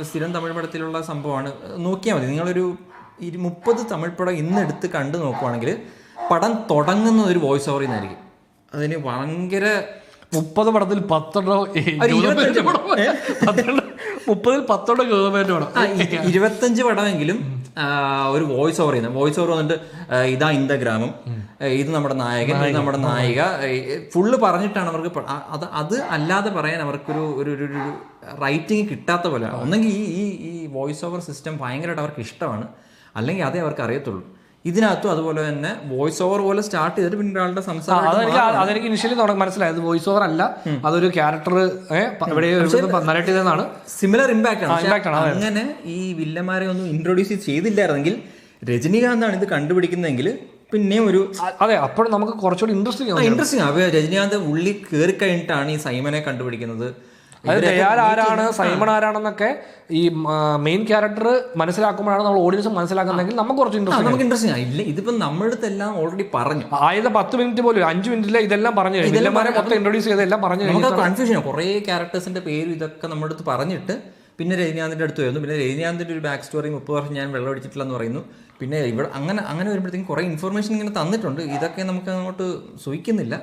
സ്ഥിരം തമിഴ് പടത്തിലുള്ള സംഭവമാണ്. നോക്കിയാൽ മതി, നിങ്ങളൊരു 30 തമിഴ് പടം ഇന്നെടുത്ത് കണ്ടു നോക്കുവാണെങ്കിൽ പടം തുടങ്ങുന്ന ഒരു വോയിസ് ഓവറിൽ നിന്നായിരിക്കും. അതിന് ഭയങ്കര 30 പടത്തിൽ 10 25 പടമെങ്കിലും ഒരു വോയിസ് ഓവർ ചെയ്യുന്നത്. വോയിസ് ഓവർ വന്നിട്ട് ഇതാ ഇന്ത ഗ്രാമം, ഇത് നമ്മുടെ നായകൻ, ഇത് നമ്മുടെ നായിക, ഫുള്ള് പറഞ്ഞിട്ടാണ് അവർക്ക് അത് അല്ലാതെ പറയാൻ അവർക്കൊരു ഒരു റൈറ്റിംഗ് കിട്ടാത്ത പോലെ. ഒന്നെങ്കിൽ ഈ വോയിസ് ഓവർ സിസ്റ്റം ഭയങ്കരമായിട്ട് അവർക്ക് ഇഷ്ടമാണ്, അല്ലെങ്കിൽ അതേ അവർക്ക് അറിയത്തുള്ളൂ. ഇതിനകത്തും അതുപോലെ തന്നെ വോയിസ് ഓവർ പോലെ സ്റ്റാർട്ട് ചെയ്തിട്ട് പിന്നെ ഒരാളുടെ സംസാരം. അതെനിക്ക് ഇനിഷ്യലി മനസ്സിലായത് വോയിസ് ഓവർ അല്ല, അതൊരു ക്യാരക്ടർ നരേറ്റ് ചെയ്തതാണ്. സിമിലർ ഇമ്പാക്ട് ആണ്. അങ്ങനെ ഈ വില്ലന്മാരെ ഒന്നും ഇൻട്രൊഡ്യൂസ് ചെയ്തില്ലായിരുന്നെങ്കിൽ, രജനീകാന്താണ് ഇത് കണ്ടുപിടിക്കുന്നതെങ്കിൽ പിന്നെയും ഒരു അതെ, അപ്പോൾ നമുക്ക് കുറച്ചുകൂടി ഇൻട്രസ്റ്റിംഗ് ആണ്. രജനീകാന്ത് ഉള്ളിൽ കയറി കഴിഞ്ഞിട്ടാണ് ഈ സൈമനെ കണ്ടുപിടിക്കുന്നത്. അത് ദയാൽ ആരാണ്, സൈമൺ ആരാണെന്നൊക്കെ ഈ മെയിൻ ക്യാരക്ടർ മനസ്സിലാക്കുമ്പോഴാണ് നമ്മൾ ഓഡിയൻസ് മനസ്സിലാക്കുന്നതെങ്കിൽ നമുക്ക് കുറച്ച് ഇൻട്രസ്റ്റിംഗ് ആയില്ല. ഇതിപ്പോ നമ്മുടെ അടുത്തെല്ലാം ഓൾറെഡി പറഞ്ഞു. ആദ്യത്തെ 10 മിനിറ്റ് പോലും 5 മിനിറ്റിലെ ഇതെല്ലാം പറഞ്ഞു, മൊത്തം ഇൻട്രൊഡ്യൂസ് ചെയ്തെല്ലാം പറഞ്ഞു. കൺഫ്യൂഷൻ, കുറെ ക്യാരക്ടേഴ്സിന്റെ പേരും ഇതൊക്കെ നമ്മുടെ അടുത്ത് പറഞ്ഞിട്ട് പിന്നെ രജനീകാന്തിന്റെ അടുത്ത് വരുന്നു. പിന്നെ രജനീകാന്തിന്റെ ഒരു ബാക്ക് സ്റ്റോറി 30 വർഷം ഞാൻ വെള്ളം അടിച്ചിട്ടില്ലെന്ന് പറയുന്നു. പിന്നെ ഇവിടെ അങ്ങനെ വരുമ്പോഴത്തേക്കും കുറെ ഇൻഫർമേഷൻ ഇങ്ങനെ തന്നിട്ടുണ്ട്. ഇതൊക്കെ നമുക്ക് അങ്ങോട്ട് സൂഹിക്കുന്നില്ല.